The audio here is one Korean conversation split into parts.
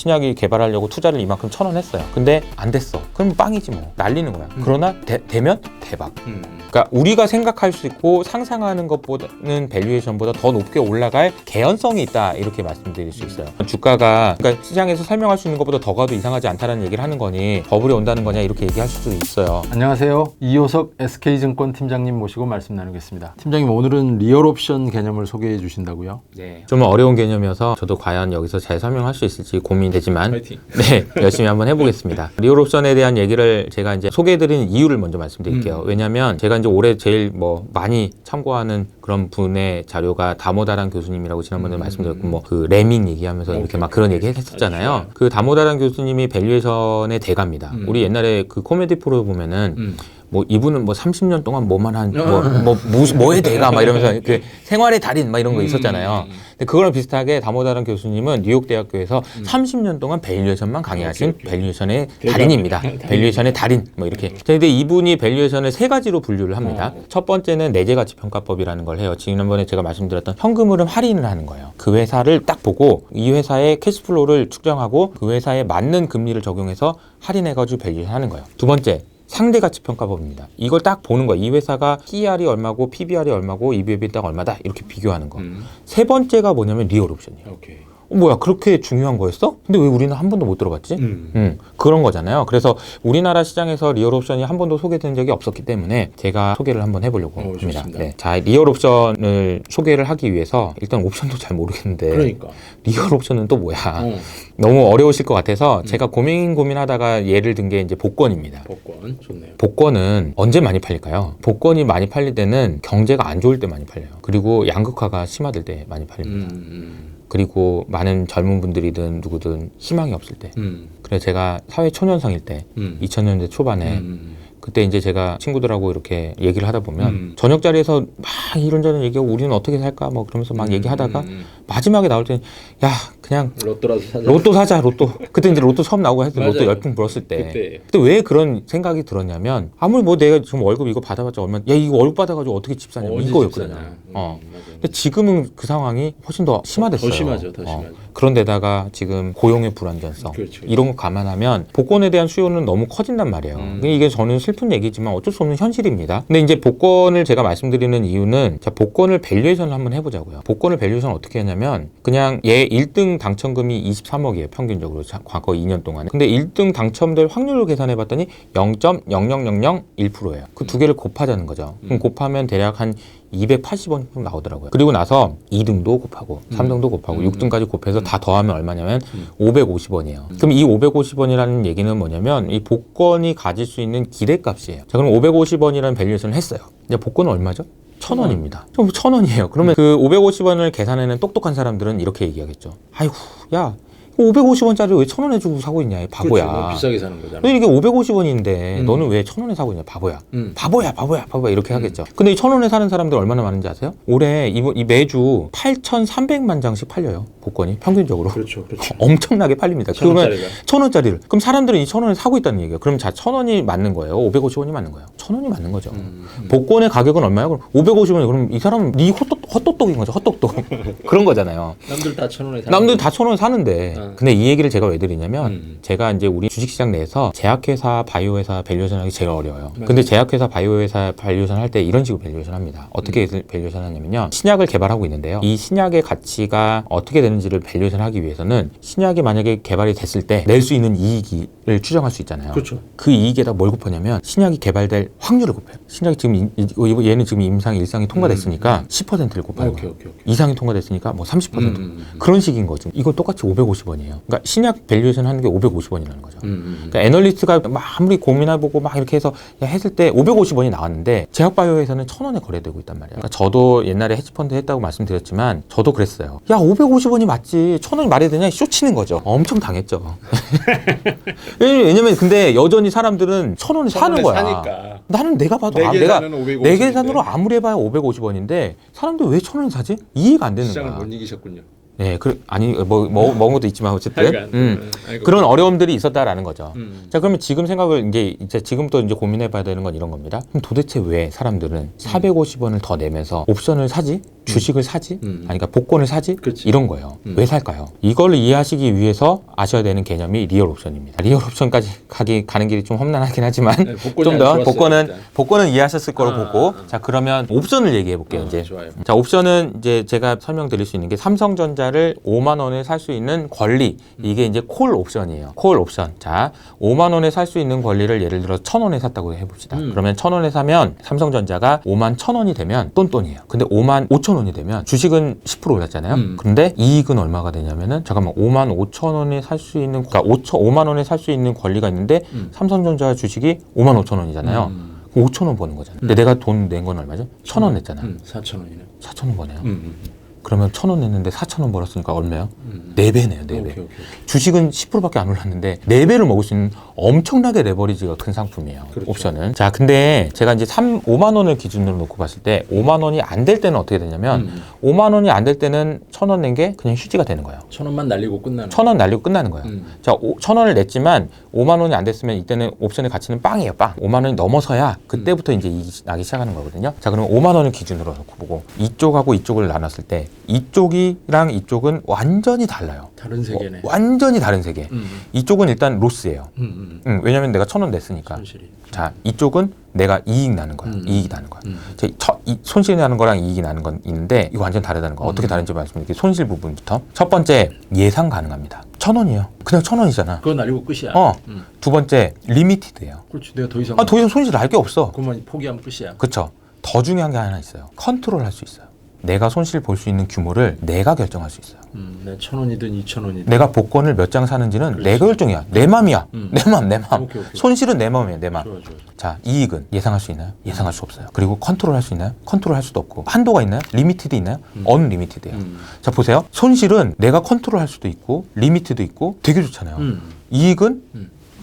신약이 개발하려고 투자를 이만큼 1,000원 했어요. 근데 안 됐어. 그럼 빵이지 뭐. 날리는 거야. 그러나 되면 대박. 그러니까 우리가 생각할 수 있고 상상하는 것보다는 밸류에이션보다 더 높게 올라갈 개연성이 있다, 이렇게 말씀드릴 수 있어요. 주가가 그러니까 시장에서 설명할 수 있는 것보다 더 가도 이상하지 않다라는 얘기를 하는 거니 버블이 온다는 거냐 이렇게 얘기할 수도 있어요. 안녕하세요. 이효석 SK증권 팀장님 모시고 말씀 나누겠습니다. 팀장님, 오늘은 리얼옵션 개념을 소개해 주신다고요? 네. 좀 어려운 개념이어서 저도 과연 여기서 잘 설명할 수 있을지 고민되지만 파이팅. 네, 열심히 한번 해보겠습니다. 리얼옵션에 대한 얘기를 제가 이제 소개해드리는 이유를 먼저 말씀드릴게요. 왜냐하면 제가 이제 올해 제일 많이 참고하는 그런 분의 자료가 다모다란 교수님이라고 지난번에 말씀드렸고 그 레밍 얘기하면서 이렇게 막 그런 얘기 했었잖아요. 그 다모다란 교수님이 밸류에이션의 대가입니다. 우리 옛날에 그 코미디 프로 보면은 이분은 30년 동안 뭐만 한 뭐의 대가 막 이러면서 그 생활의 달인 막 이런 거 있었잖아요. 근데 그거랑 비슷하게 다모다란 교수님은 뉴욕 대학교에서 30년 동안 밸류에이션만 강의하신 밸류에이션의 달인입니다. 밸류에이션의 달인 뭐 이렇게. 근데 이분이 밸류에이션을 세 가지로 분류를 합니다. 첫 번째는 내재 가치 평가법이라는 걸 해요. 지난번에 제가 말씀드렸던 현금 흐름 할인을 하는 거예요. 그 회사를 딱 보고 이 회사의 캐시플로우를 측정하고 그 회사에 맞는 금리를 적용해서 할인해가지고 밸류에이션 하는 거예요. 두 번째, 상대가치평가법입니다. 이걸 딱 보는 거야. 이 회사가 PER이 얼마고 PBR이 얼마고 EV/EBITDA가 얼마다 이렇게 비교하는 거. 세 번째가 뭐냐면 리얼옵션이에요. 오케이. 뭐야, 그렇게 중요한 거였어? 근데 왜 우리는 한 번도 못 들어봤지? 그런 거잖아요. 그래서 우리나라 시장에서 리얼옵션이 한 번도 소개된 적이 없었기 때문에 제가 소개를 한번 해보려고 합니다. 네. 자, 리얼옵션을 소개를 하기 위해서 일단 옵션도 잘 모르겠는데 그러니까 리얼옵션은 또 뭐야? 너무 어려우실 것 같아서 제가 고민하다가 예를 든 게 이제 복권입니다. 복권 좋네요. 복권은 언제 많이 팔릴까요? 복권이 많이 팔릴 때는 경제가 안 좋을 때 많이 팔려요. 그리고 양극화가 심화될 때 많이 팔립니다. 그리고 많은 젊은 분들이든 누구든 희망이 없을 때. 그래서 제가 사회 초년생일 때 2000년대 초반에 그때 이제 제가 친구들하고 이렇게 얘기를 하다 보면 저녁 자리에서 막 이런저런 얘기하고 우리는 어떻게 살까 뭐 그러면서 막 얘기하다가 마지막에 나올 때는 야, 그냥 로또라도 사자. 로또 사자, 로또. 그때 이제 로또 처음 나오고 했을 때 로또 맞아요. 열풍 불었을 때. 그때. 근데 왜 그런 생각이 들었냐면 아무리 내가 지금 월급 이거 받아봤자 얼마, 야, 이거 월급 받아가지고 어떻게 집 사냐, 이거였거든요. 맞아요. 근데 지금은 그 상황이 훨씬 더 심화됐어요. 더 심하죠. 그런데다가 지금 고용의 불안전성, 그렇죠. 이런 거 감안하면 복권에 대한 수요는 너무 커진단 말이에요. 이게 저는 슬픈 얘기지만 어쩔 수 없는 현실입니다. 근데 이제 복권을 제가 말씀드리는 이유는 자, 복권을 밸류에이션을 한번 해보자고요. 복권을 밸류에이션 어떻게 했냐면 그냥 얘 1등 당첨금이 23억이에요. 평균적으로 과거 2년 동안에. 근데 1등 당첨될 확률을 계산해봤더니 0.00001%예요. 그 두 개를 곱하자는 거죠. 그럼 곱하면 대략 한 280원 정도 나오더라고요. 그리고 나서 2등도 곱하고 3등도 곱하고 6등까지 곱해서 다 더하면 얼마냐면 550원이에요. 그럼 이 550원이라는 얘기는 뭐냐면 이 복권이 가질 수 있는 기대값이에요. 자, 그럼 550원이라는 밸류에이션을 했어요. 이제 복권은 얼마죠? 1,000원입니다. 1,000원이에요. 그러면 그 550원을 계산해낸 똑똑한 사람들은 이렇게 얘기하겠죠. 아이고, 야, 550원짜리 왜 1,000원에 주고 사고 있냐, 이 바보야. 그렇죠. 비싸게 사는 거잖아. 너 이게 550원인데 너는 왜 1,000원에 사고 있냐, 바보야. 바보야 이렇게 하겠죠. 근데 이 1,000원에 사는 사람들 얼마나 많은지 아세요? 올해 이 매주 8,300만 장씩 팔려요. 복권이 평균적으로. 그렇죠. 엄청나게 팔립니다. 그러면 1,000원짜리가. 1,000원짜리를. 그럼 사람들은 이 1,000원에 사고 있다는 얘기예요. 그럼 자, 1,000원이 맞는 거예요? 550원이 맞는 거예요? 1,000원이 맞는 거죠. 복권의 가격은 얼마예요? 그럼 550원이 그럼 이 사람은 네 헛똑똑인 거죠. 헛똑똑. 그런 거잖아요. 남들 다 1,000원에 사는 남들 다 1,000원 사는데. 근데 이 얘기를 제가 왜 드리냐면 제가 이제 우리 주식시장 내에서 제약회사, 바이오회사 밸류에이션 하기 제일 어려워요. 근데 제약회사, 바이오회사 밸류에이션 할 때 이런 식으로 밸류에이션 합니다. 어떻게 밸류에이션 하냐면요. 신약을 개발하고 있는데요. 이 신약의 가치가 어떻게 되는지를 밸류에이션 하기 위해서는 신약이 만약에 개발이 됐을 때 낼 수 있는 이익을 추정할 수 있잖아요. 그렇죠. 그 이익에다 뭘 곱하냐면 신약이 개발될 확률을 곱해요. 신약이 지금 얘는 지금 임상 1상이 통과됐으니까 10%를 곱하는 거예요. 오케이. 2상이 통과됐으니까 뭐 30%. 그런 식인 거죠. 이거 똑같이 550원이에요. 그러니까 신약 밸류에이션 하는 게 550원이라는 거죠. 그러니까 애널리스트가 막 아무리 고민해보고 막 이렇게 해서 했을 때 550원이 나왔는데 제약바이오에서는 1,000원에 거래되고 있단 말이에요. 그러니까 저도 옛날에 헤지펀드 했다고 말씀드렸지만 저도 그랬어요. 야, 550원이 맞지. 1,000원이 말이 되냐? 쇼치는 거죠. 엄청 당했죠. 왜냐면 근데 여전히 사람들은 1,000원에 사는 거야. 사니까. 나는 내가 봐도 내 계산으로 아무리 해봐야 550원인데 사람들 왜 1,000원에 사지? 이해가 안 되는 거야. 시장을 못 이기셨군요. 네, 아니 먹은 것도 있지만 어쨌든 그런 어려움들이 있었다라는 거죠. 자, 그러면 지금 생각을 이제 지금부터 이제 고민해봐야 되는 건 이런 겁니다. 그럼 도대체 왜 사람들은 450원을 더 내면서 옵션을 사지? 주식을 사지? 아니, 그러니까 복권을 사지? 그치. 이런 거예요. 왜 살까요? 이걸 이해하시기 위해서 아셔야 되는 개념이 리얼 옵션입니다. 리얼 옵션까지 가는 길이 좀 험난하긴 하지만 네, 복권이 좀 더 안 좋았어요, 복권은 이해하셨을 거로 보고 자 그러면 옵션을 얘기해 볼게요. 이제 좋아요. 자 옵션은 이제 제가 설명드릴 수 있는 게 삼성전자를 5만 원에 살 수 있는 권리 이게 이제 콜 옵션이에요. 콜 옵션. 자 5만 원에 살 수 있는 권리를 예를 들어 1,000원에 샀다고 해봅시다. 그러면 1,000원에 사면 삼성전자가 5만 1,000원이 되면 똔똔이에요. 근데 5만 5,000원이 되면 주식은 10% 올랐잖아요. 그런데 이익은 얼마가 되냐면은 잠깐만 5만 5,000원에 살 수 있는 그러니까 5만 원에 살 수 있는 권리가 있는데 삼성전자 주식이 5만 5,000원이잖아요. 5,000원 버는 거잖아요. 근데 내가 돈 낸 건 얼마죠? 1,000원 냈잖아. 4,000원이네. 4,000원 버네요. 그러면 1,000원 냈는데 4,000원 벌었으니까 얼마요? 4배네요, 4배. 오케이. 주식은 10%밖에 안 올랐는데 4배를 먹을 수 있는 엄청나게 레버리지가 큰 상품이에요. 그렇죠. 옵션은. 자, 근데 제가 이제 5만 원을 기준으로 놓고 봤을 때 5만 원이 안 될 때는 어떻게 되냐면 5만 원이 안 될 때는 1,000원 낸 게 그냥 휴지가 되는 거예요. 1,000원만 날리고 끝나는. 1,000원 날리고 끝나는 거예요. 자, 1,000원을 냈지만 5만 원이 안 됐으면 이때는 옵션의 가치는 빵이에요, 빵. 5만 원이 넘어서야 그때부터 이제 이익이 나기 시작하는 거거든요. 자, 그러면 5만 원을 기준으로 놓고 보고 이쪽하고 이쪽을 나눴을 때 이쪽이랑 이쪽은 완전히 달라요. 다른 세계네. 완전히 다른 세계. 이쪽은 일단 로스예요. 왜냐면 내가 1,000원 냈으니까. 손실이. 자, 이쪽은 내가 이익 나는 거야. 이익이 나는 거야. 손실이 나는 거랑 이익이 나는 건 있는데 이거 완전 다르다는 거. 어떻게 다른지 말씀드릴게요. 손실 부분부터. 첫 번째, 예상 가능합니다. 1,000원이에요. 그냥 1,000원이잖아. 그거 날리고 끝이야. 두 번째, 리미티드예요. 그렇지. 내가 더 이상. 더 이상 손실 날 게 없어. 그만 포기하면 끝이야. 그렇죠. 더 중요한 게 하나 있어요. 컨트롤 할 수 있어요. 내가 손실 볼 수 있는 규모를 내가 결정할 수 있어요. 내 1,000원이든 2,000원이든. 내가 복권을 몇 장 사는지는 내가 결정이야. 내 맘이야. 내 맘. 오케이. 손실은 내 맘이에요. 내 맘. 좋아. 자, 이익은 예상할 수 있나요? 예상할 수 없어요. 그리고 컨트롤 할 수 있나요? 컨트롤 할 수도 없고. 한도가 있나요? 리미티드 있나요? 언리미티드예요. 자, 보세요. 손실은 내가 컨트롤 할 수도 있고 리미티드 있고 되게 좋잖아요. 이익은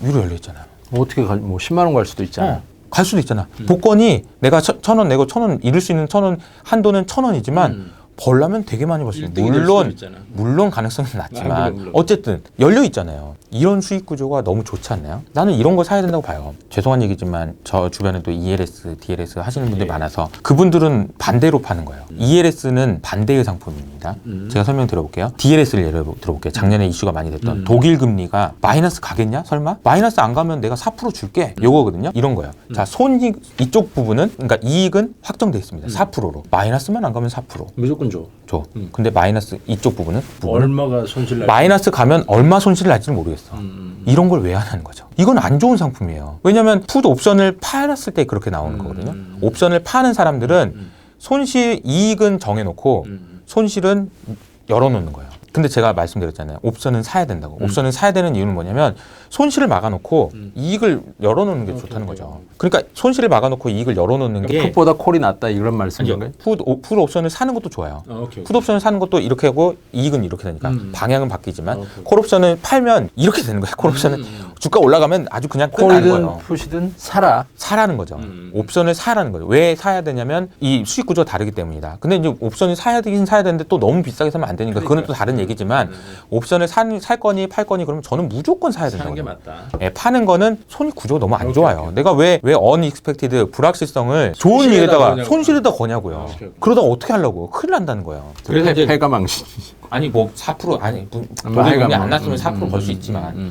위로 열려 있잖아요. 어떻게 뭐 10만 원 갈 수도 있잖아. 갈 수도 있잖아. 복권이 내가 1,000원 내고 1,000원 잃을 수 있는 1,000원 한도는 1,000원이지만 벌려면 되게 많이 벌 수 있어요. 일등이 될 수도 있잖아. 물론 가능성은 낮지만 물론. 어쨌든 열려 있잖아요. 이런 수익 구조가 너무 좋지 않나요? 나는 이런 거 사야 된다고 봐요. 죄송한 얘기지만 저 주변에 또 ELS, DLS 하시는 분들이 많아서 그분들은 반대로 파는 거예요. ELS는 반대의 상품입니다. 제가 설명 드려볼게요. DLS를 예를 들어볼게요. 작년에 이슈가 많이 됐던 독일 금리가 마이너스 가겠냐? 설마? 마이너스 안 가면 내가 4% 줄게. 요거거든요. 이런 거예요. 자, 손익 이쪽 부분은 그러니까 이익은 확정돼 있습니다. 4%로. 마이너스만 안 가면 4%. 무조건 줘. 근데 마이너스 이쪽 부분은 얼마가 손실 날? 마이너스 가면 얼마 손실을 날지는 모르겠어. 이런 걸 왜 안 하는 거죠? 이건 안 좋은 상품이에요. 왜냐하면 풋 옵션을 팔았을 때 그렇게 나오는 거거든요. 옵션을 파는 사람들은 손실 이익은 정해놓고 손실은 열어놓는 거예요. 근데 제가 말씀드렸잖아요. 옵션은 사야 된다고. 옵션은 사야 되는 이유는 뭐냐면 손실을 막아놓고 이익을 열어놓는 게 좋다는 거죠. 그러니까 손실을 막아놓고 이익을 열어놓는 게 풋보다 콜이 낫다 이런 말씀인가요? 풋 옵션을 사는 것도 좋아요. 오케이. 풋 옵션을 사는 것도 이렇게 하고 이익은 이렇게 되니까 방향은 바뀌지만 오케이. 콜 옵션을 팔면 이렇게 되는 거예요. 콜 옵션은 주가 올라가면 아주 그냥 끝나는 콜이든 거예요. 풋이든 사라. 사라는 거죠. 옵션을 사라는 거죠. 왜 사야 되냐면 이 수익 구조가 다르기 때문이다. 근데 이제 옵션을 사야 되긴 사야 되는데 또 너무 비싸게 사면 안 되니까 그거는 또 다른 얘기지만 옵션을 살 거니 팔 거니 그러면 저는 무조건 사야 된다고. 사는 게 맞다. 예, 파는 거는 손익 구조가 너무 안 좋아요. 오케이. 내가 왜 unexpected 불확실성을 좋은 손실에다 일에다가 거냐고. 손실에다 거냐고요. 오케이. 그러다가 어떻게 하려고? 큰일 난다는 거예요. 그래서 패가망신. 아니 뭐 4% 아니 하여간 돈이 안 뭐, 났으면 4% 벌 수 있지만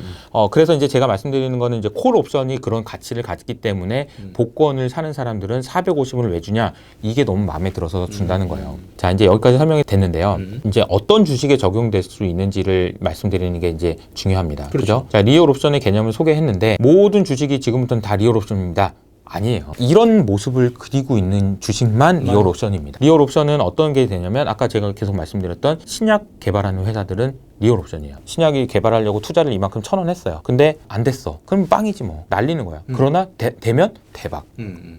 그래서 이제 제가 말씀드리는 거는 이제 콜 옵션이 그런 가치를 가졌기 때문에 복권을 사는 사람들은 450원을 왜 주냐 이게 너무 마음에 들어서 준다는 거예요. 자 이제 여기까지 설명이 됐는데요. 이제 어떤 주식에 적용될 수 있는지를 말씀드리는 게 이제 중요합니다. 그렇죠? 자 리얼 옵션의 개념을 소개했는데 모든 주식이 지금부터는 다 리얼 옵션입니다. 아니에요. 이런 모습을 그리고 있는 주식만 리얼 옵션입니다. 리얼 옵션은 어떤 게 되냐면 아까 제가 계속 말씀드렸던 신약 개발하는 회사들은 리얼 옵션이에요. 신약이 개발하려고 투자를 이만큼 1,000원 했어요. 근데 안 됐어. 그럼 빵이지 뭐. 날리는 거야. 그러나 되면 대박.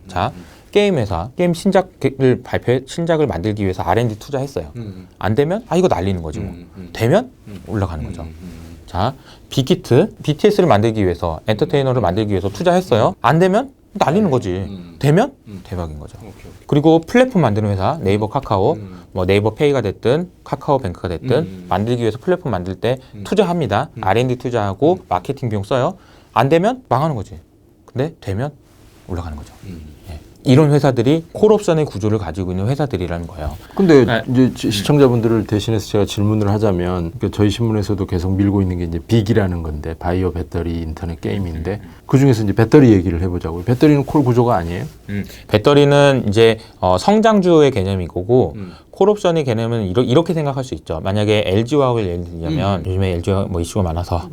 자, 게임 회사, 게임 신작을 만들기 위해서 R&D 투자했어요. 안 되면 이거 날리는 거지 뭐. 되면 올라가는 거죠. 자, 빅히트, BTS를 만들기 위해서 엔터테이너를 만들기 위해서 투자했어요. 안 되면 날리는 거지. 되면 대박인 거죠. 그리고 플랫폼 만드는 회사 네이버 카카오 뭐 네이버 페이가 됐든 카카오뱅크가 됐든 만들기 위해서 플랫폼 만들 때 투자합니다. R&D 투자하고 마케팅 비용 써요. 안 되면 망하는 거지. 근데 되면 올라가는 거죠. 예. 이런 회사들이 콜옵션의 구조를 가지고 있는 회사들이라는 거예요. 근데 네. 이제 시청자분들을 대신해서 제가 질문을 하자면 그러니까 저희 신문에서도 계속 밀고 있는 게 이제 빅이라는 건데 바이오 배터리 인터넷 게임인데 그 중에서 이제 배터리 얘기를 해보자고요. 배터리는 콜 구조가 아니에요? 배터리는 이제 성장주의 개념이 거고 콜옵션의 개념은 이렇게 생각할 수 있죠. 만약에 LG화학을 예를 들자면 요즘에 LG화학 뭐 이슈가 많아서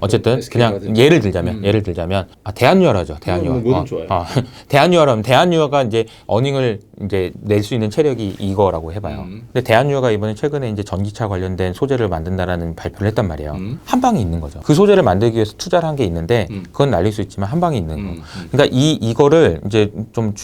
어쨌든 그냥 예를 들자면 대한유화라죠. 대한유화. 뭐든 좋아요. 대한유화라면 대한유화가 이제 어닝을 이제 낼 수 있는 체력이 이거라고 해봐요. 근데 대한유화가 이번에 최근에 이제 전기차 관련된 소재를 만든다라는 발표를 했단 말이에요. 한 방에 있는 거죠. 그 소재를 만들기 위해서 투자를 한 게 있는데 그건 날릴 수 있지만 한 방에 있는 거. 그러니까 이거를 이제 좀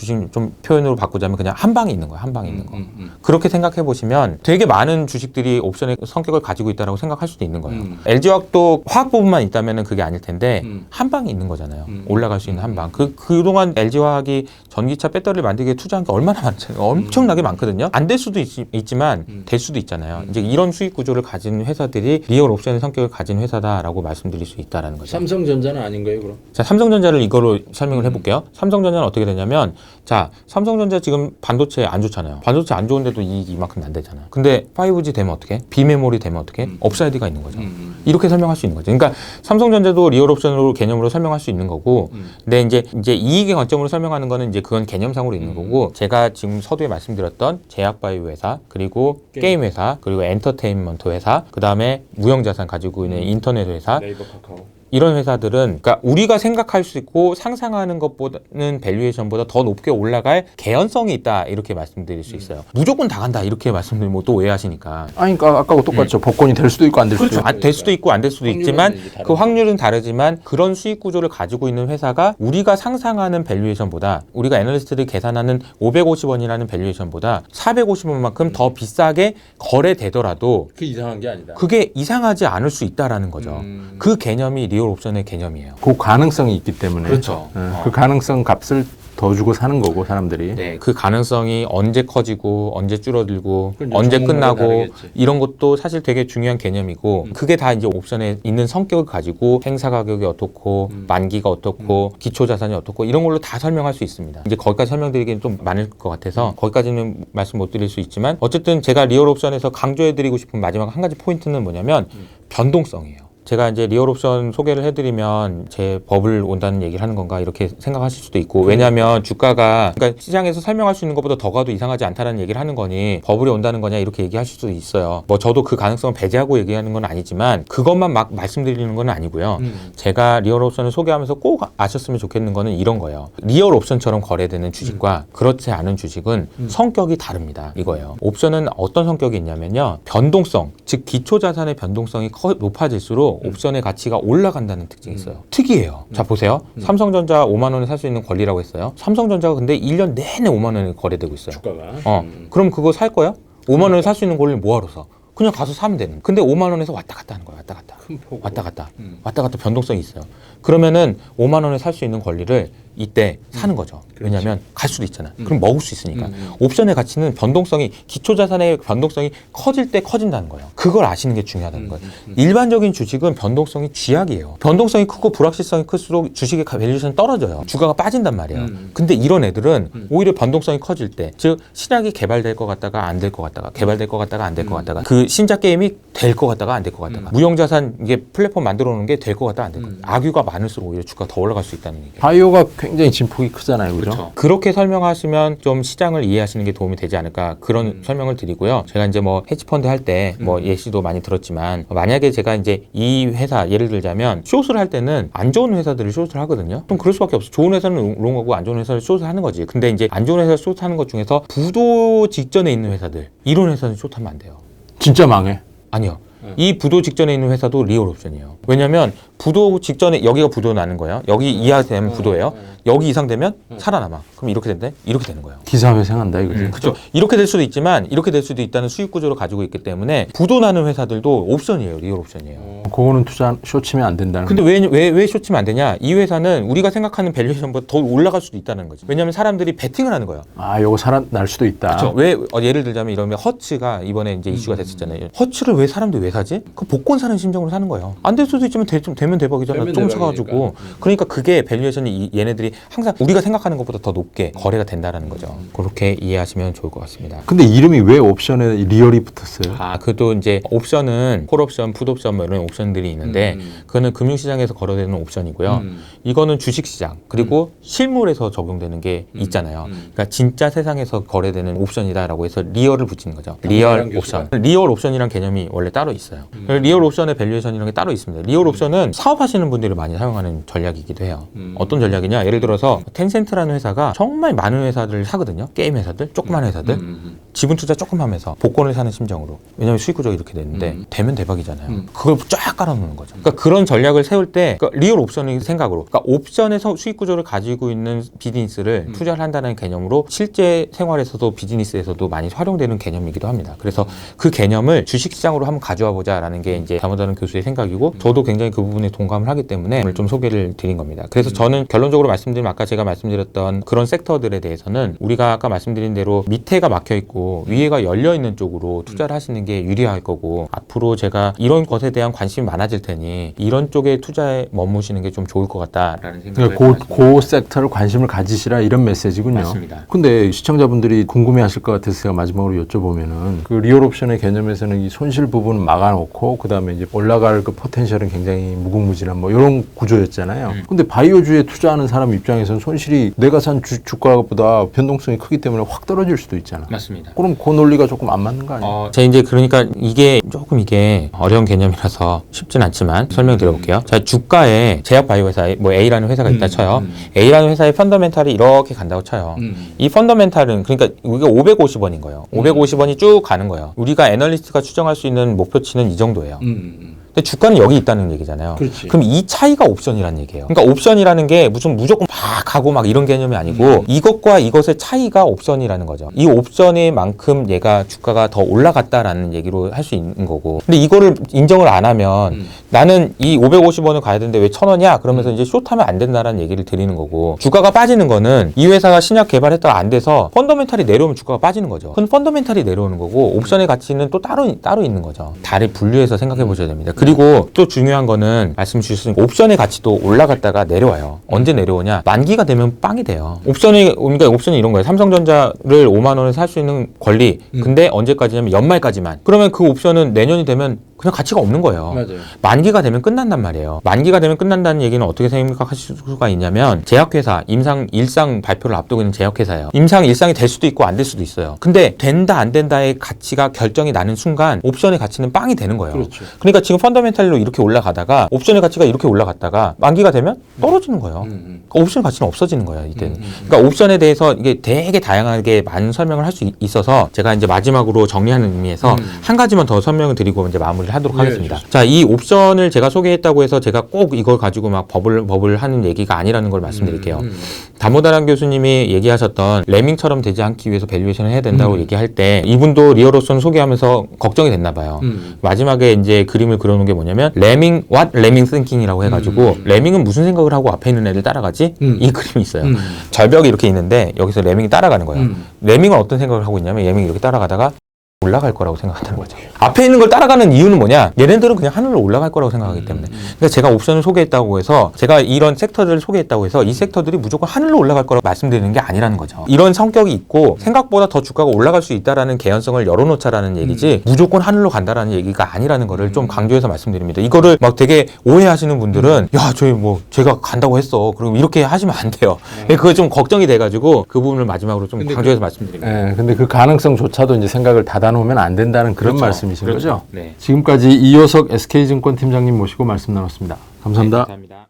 표현으로 바꾸자면 그냥 한 방에 있는 거예요. 한 방에 있는 거. 그렇게 생각해 보시면 되게 많은 주식들이 옵션의 성격을 가지고 있다라고 생각할 수도 있는 거예요. LG화학도 화학 부분만 있다면은 그게 아닐 텐데 한 방에 있는 거잖아요. 올라갈 수 있는 한 방. 그동안 LG화학이 전기차 배터리를 만들기에 투자한 게 얼마나 많잖아요. 엄청나게 많거든요. 안 될 수도 있지만 될 수도 있잖아요. 이제 이런 수익 구조를 가진 회사들이 리얼 옵션의 성격을 가진 회사다라고 말씀드릴 수 있다라는 거죠. 삼성전자는 아닌 거예요, 그럼? 자, 삼성전자를 이거로 설명을 해볼게요. 삼성전자는 어떻게 되냐면, 자, 삼성전자 지금 반도체 안 좋잖아요. 반도체 안 좋은데도 이익이 이만큼 안 되잖아요. 근데 5G 되면 어떻게? 비메모리 되면 어떻게? 업사이드가 있는 거죠. 이렇게 설명할 수 있는 거죠. 그러니까 삼성전자도 리얼 옵션으로 개념으로 설명할 수 있는 거고, 근데 이제 이익의 관점으로 설명하는 거는 이제 그건 개념상으로 있는 거고, 제가 지금 서두에 말씀드렸던 제약바이오 회사, 그리고 게임 회사, 그리고 엔터테인먼트 회사, 그 다음에 무형자산 가지고 있는 인터넷 회사, 네이버, 카카오. 이런 회사들은 그러니까 우리가 생각할 수 있고 상상하는 것보다는 밸류에이션보다 더 높게 올라갈 개연성이 있다 이렇게 말씀드릴 수 있어요. 무조건 다 간다 이렇게 말씀드리면 또 오해하시니까. 아니, 그러니까 아까하고 똑같죠. 복권이 될 수도 있고 안 될 수도 그렇죠. 있고. 될 수도 있고 안 될 수도 확률은 있지만 이제 다른 그 확률은 다르지만 그런 수익 구조를 가지고 있는 회사가 우리가 상상하는 밸류에이션보다 우리가 애널리스트들이 계산하는 550원이라는 밸류에이션보다 450원만큼 더 비싸게 거래되더라도 그 이상한 게 아니다. 그게 이상하지 않을 수 있다라는 거죠. 그 개념이 리얼 옵션의 개념이에요. 그 가능성이 있기 때문에 그렇죠. 그 가능성 값을 더 주고 사는 거고 사람들이. 네, 그 가능성이 언제 커지고 언제 줄어들고 그건 이제 언제 전문가가 끝나고 다르겠지. 이런 것도 사실 되게 중요한 개념이고 그게 다 이제 옵션에 있는 성격을 가지고 행사 가격이 어떻고 만기가 어떻고 기초 자산이 어떻고 이런 걸로 다 설명할 수 있습니다. 이제 거기까지 설명드리기는 좀 많을 것 같아서 거기까지는 말씀 못 드릴 수 있지만 어쨌든 제가 리얼 옵션에서 강조해드리고 싶은 마지막 한 가지 포인트는 뭐냐면 변동성이에요. 제가 이제 리얼 옵션 소개를 해드리면 제 버블 온다는 얘기를 하는 건가 이렇게 생각하실 수도 있고 왜냐하면 주가가 그러니까 시장에서 설명할 수 있는 것보다 더 가도 이상하지 않다는 얘기를 하는 거니 버블이 온다는 거냐 이렇게 얘기하실 수도 있어요. 뭐 저도 그 가능성을 배제하고 얘기하는 건 아니지만 그것만 막 말씀드리는 건 아니고요. 제가 리얼 옵션을 소개하면서 꼭 아셨으면 좋겠는 거는 이런 거예요. 리얼 옵션처럼 거래되는 주식과 그렇지 않은 주식은 성격이 다릅니다. 이거예요. 옵션은 어떤 성격이 있냐면요. 변동성, 즉 기초 자산의 변동성이 높아질수록 옵션의 가치가 올라간다는 특징이 있어요. 특이해요. 자 보세요. 삼성전자 5만 원에 살 수 있는 권리라고 했어요. 삼성전자가 근데 1년 내내 5만 원에 거래되고 있어요. 주가가. 그럼 그거 살 거야? 5만 원에 살 수 있는 권리를 뭐하러 사? 그냥 가서 사면 되는. 근데 5만 원에서 왔다 갔다 하는 거야. 왔다 갔다. 큰 폭으로. 왔다 갔다. 왔다 갔다 변동성이 있어요. 그러면은 5만 원에 살 수 있는 권리를 이때 사는 거죠. 왜냐하면 갈 수도 있잖아. 그럼 먹을 수 있으니까. 옵션의 가치는 변동성이 기초 자산의 변동성이 커질 때 커진다는 거예요. 그걸 아시는 게 중요하다는 거예요. 일반적인 주식은 변동성이 쥐약이에요. 변동성이 크고 불확실성이 클수록 주식의 밸류에이션이 떨어져요. 주가가 빠진단 말이에요. 근데 이런 애들은 오히려 변동성이 커질 때, 즉 신약이 개발될 것 같다가 안 될 것 같다가 개발될 것 같다가 안 될 것 같다가 그 신작 게임이 될 것 같다가 안 될 것 같다가 무형자산 이게 플랫폼 만들어 놓는 게 될 것 같다가 안 될 것 같다가 악유가 많을수록 오히려 주가가 더 올라갈 수 있다는 얘기예요. 바이오가 굉장히 진폭이 크잖아요, 그죠? 그렇게 설명하시면 좀 시장을 이해하시는 게 도움이 되지 않을까 그런 설명을 드리고요. 제가 이제 뭐 헤지펀드 할 때 뭐 예시도 많이 들었지만 만약에 제가 이제 이 회사 예를 들자면 숏을 할 때는 안 좋은 회사들을 숏을 하거든요. 좀 그럴 수밖에 없어. 좋은 회사는 롱하고 안 좋은 회사를 숏을 하는 거지. 근데 이제 안 좋은 회사 숏하는 것 중에서 부도 직전에 있는 회사들 이런 회사는 숏하면 안 돼요. 진짜 망해. 아니요. 이 부도 직전에 있는 회사도 리얼 옵션이에요. 왜냐면 부도 직전에 여기가 부도 나는 거예요. 여기 이하 되면 부도예요. 여기 이상 되면 살아남아. 그럼 이렇게 된대? 이렇게 되는 거예요. 기사회생한다 이거지. 그렇죠. 이렇게 될 수도 있지만 이렇게 될 수도 있다는 수익 구조를 가지고 있기 때문에 부도 나는 회사들도 옵션이에요. 리얼 옵션이에요. 그거는 투자 쇼치면 안 된다는 근데 왜 쇼치면 안 되냐? 이 회사는 우리가 생각하는 밸류에이션보다 더 올라갈 수도 있다는 거죠. 왜냐하면 사람들이 베팅을 하는 거예요. 아, 요거 살아날 수도 있다. 그렇죠. 왜 예를 들자면 이러면 허츠가 이번에 이제 이슈가 됐었잖아요. 허츠를 왜 사람들이 왜 사지? 그 복권 사는 심정으로 사는 거예요. 안 될 수도 수도 있지만 되면 대박이잖아. 되면 좀 대박이니까. 사가지고. 그러니까 그게 밸류에이션이 얘네들이 항상 우리가 생각하는 것보다 더 높게 거래가 된다라는 거죠. 그렇게 이해하시면 좋을 것 같습니다. 근데 이름이 왜 옵션에 리얼이 붙었어요? 그것도 이제 옵션은 콜옵션, 풋옵션 뭐 이런 옵션들이 있는데 그거는 금융시장에서 거래되는 옵션이고요. 이거는 주식시장 그리고 실물에서 적용되는 게 있잖아요. 그러니까 진짜 세상에서 거래되는 옵션이다라고 해서 리얼을 붙이는 거죠. 리얼 옵션. 리얼 옵션이란 개념이 원래 따로 있어요. 리얼 옵션의 밸류에이션이라는 게 따로 있습니다. 리얼 옵션은 사업하시는 분들이 많이 사용하는 전략이기도 해요. 어떤 전략이냐? 예를 들어서 텐센트라는 회사가 정말 많은 회사들을 사거든요. 게임 회사들, 조그만 회사들. 지분 투자 조금 하면서 복권을 사는 심정으로. 왜냐면 수익 구조가 이렇게 됐는데 되면 대박이잖아요. 그걸 쫙 깔아놓는 거죠. 그러니까 그런 전략을 세울 때 그러니까 리얼 옵션의 생각으로 그러니까 옵션에서 수익 구조를 가지고 있는 비즈니스를 투자를 한다는 개념으로 실제 생활에서도 비즈니스에서도 많이 활용되는 개념이기도 합니다. 그래서 그 개념을 주식시장으로 한번 가져와 보자라는 게 이제 다모다른 교수의 생각이고 저도 굉장히 그 부분에 동감을 하기 때문에 오늘 좀 소개를 드린 겁니다. 그래서 저는 결론적으로 말씀드리면 아까 제가 말씀드렸던 그런 섹터들에 대해서는 우리가 아까 말씀드린 대로 밑에가 막혀 있고 위에가 열려 있는 쪽으로 투자를 하시는 게 유리할 거고 앞으로 제가 이런 것에 대한 관심이 많아질 테니 이런 쪽에 투자에 머무시는 게 좀 좋을 것 같다라는 생각을 그러니까 그 섹터를 관심을 가지시라 이런 메시지군요. 맞습니다. 근데 시청자분들이 궁금해하실 것 같아서 제가 마지막으로 여쭤보면은 그 리얼 옵션의 개념에서는 이 손실 부분은 막아놓고 그 다음에 이제 올라갈 그 포텐셜은 굉장히 무궁무진한 뭐 이런 구조였잖아요. 근데 바이오주에 투자하는 사람 입장에서는 손실이 내가 산 주가보다 변동성이 크기 때문에 확 떨어질 수도 있잖아. 맞습니다. 그럼 그 논리가 조금 안 맞는 거 아니에요? 제가 이제 그러니까 이게 조금 이게 어려운 개념이라서 쉽진 않지만 설명드려볼게요. 자, 주가에 제약 바이오 회사에 뭐 A라는 회사가 있다 쳐요. A라는 회사의 펀더멘탈이 이렇게 간다고 쳐요. 이 펀더멘탈은 그러니까 우리가 550원인 거예요. 550원이 쭉 가는 거예요. 우리가 애널리스트가 추정할 수 있는 목표치는 이 정도예요. 근데 주가는 여기 있다는 얘기잖아요. 그렇지. 그럼 이 차이가 옵션이라는 얘기예요. 그러니까 옵션이라는 게 무조건 막 가고 막 이런 개념이 아니고 이것과 이것의 차이가 옵션이라는 거죠. 이 옵션의 만큼 얘가 주가가 더 올라갔다라는 얘기로 할 수 있는 거고. 근데 이거를 인정을 안 하면 나는 이 550원을 가야 되는데 왜 1,000원이야? 그러면서 이제 숏하면 안 된다라는 얘기를 드리는 거고. 주가가 빠지는 거는 이 회사가 신약 개발했다가 안 돼서 펀더멘탈이 내려오면 주가가 빠지는 거죠. 그건 펀더멘탈이 내려오는 거고 옵션의 가치는 또 따로 있는 거죠. 다리 분류해서 생각해 보셔야 됩니다. 그리고 또 중요한 거는 말씀 주셨으니까 옵션의 가치도 올라갔다가 내려와요. 언제 내려오냐? 만기가 되면 빵이 돼요. 그러니까 옵션이 이런 거예요. 삼성전자를 5만 원에 살 수 있는 권리. 근데 언제까지냐면 연말까지만. 그러면 그 옵션은 내년이 되면 그냥 가치가 없는 거예요. 맞아요. 만기가 되면 끝난단 말이에요. 만기가 되면 끝난다는 얘기는 어떻게 생각하실 수가 있냐면 제약회사, 일상 발표를 앞두고 있는 제약회사예요. 일상이 될 수도 있고 안 될 수도 있어요. 근데 된다 안 된다의 가치가 결정이 나는 순간 옵션의 가치는 빵이 되는 거예요. 그렇죠. 그러니까 지금 펀더멘탈로 이렇게 올라가다가 옵션의 가치가 이렇게 올라갔다가 만기가 되면 떨어지는 거예요. 그러니까 옵션 가치는 없어지는 거예요. 이때는. 그러니까 옵션에 대해서 이게 되게 다양하게 많은 설명을 할 수 있어서 제가 이제 마지막으로 정리하는 의미에서 한 가지만 더 설명을 드리고 이제 마무리를 하도록 하겠습니다. 자, 이 옵션을 제가 소개했다고 해서 제가 꼭 이걸 가지고 막 버블 하는 얘기가 아니라는 걸 말씀드릴게요. 다모다란 교수님이 얘기하셨던 레밍처럼 되지 않기 위해서 밸류에이션을 해야 된다고 얘기할 때 이분도 리얼 옵션 소개하면서 걱정이 됐나 봐요. 마지막에 이제 그림을 그려놓은 게 뭐냐면 what lemming thinking이라고 해가지고 레밍은 무슨 생각을 하고 앞에 있는 애들 따라가지? 이 그림이 있어요. 절벽이 이렇게 있는데 여기서 레밍이 따라가는 거예요. 레밍은 어떤 생각을 하고 있냐면 레밍이 이렇게 따라가다가 올라갈 거라고 생각한다는 거죠. 앞에 있는 걸 따라가는 이유는 뭐냐? 얘네들은 그냥 하늘로 올라갈 거라고 생각하기 때문에. 그러니까 제가 옵션을 소개했다고 해서 제가 이런 섹터들을 소개했다고 해서 이 섹터들이 무조건 하늘로 올라갈 거라고 말씀드리는 게 아니라는 거죠. 이런 성격이 있고 생각보다 더 주가가 올라갈 수 있다라는 개연성을 열어놓자라는 얘기지 무조건 하늘로 간다라는 얘기가 아니라는 거를 좀 강조해서 말씀드립니다. 이거를 막 되게 오해하시는 분들은 야, 저희 뭐 제가 간다고 했어. 그럼 이렇게 하시면 안 돼요. 그거 좀 걱정이 돼가지고 그 부분을 마지막으로 좀 강조해서 말씀드립니다. 네, 근데 그 가능성조차도 이제 생각을 닫아놓으면 안 된다는 그런 그렇죠. 말씀이신 거죠? 네. 지금까지 이효석 SK증권 팀장님 모시고 말씀 나눴습니다. 감사합니다. 네, 감사합니다.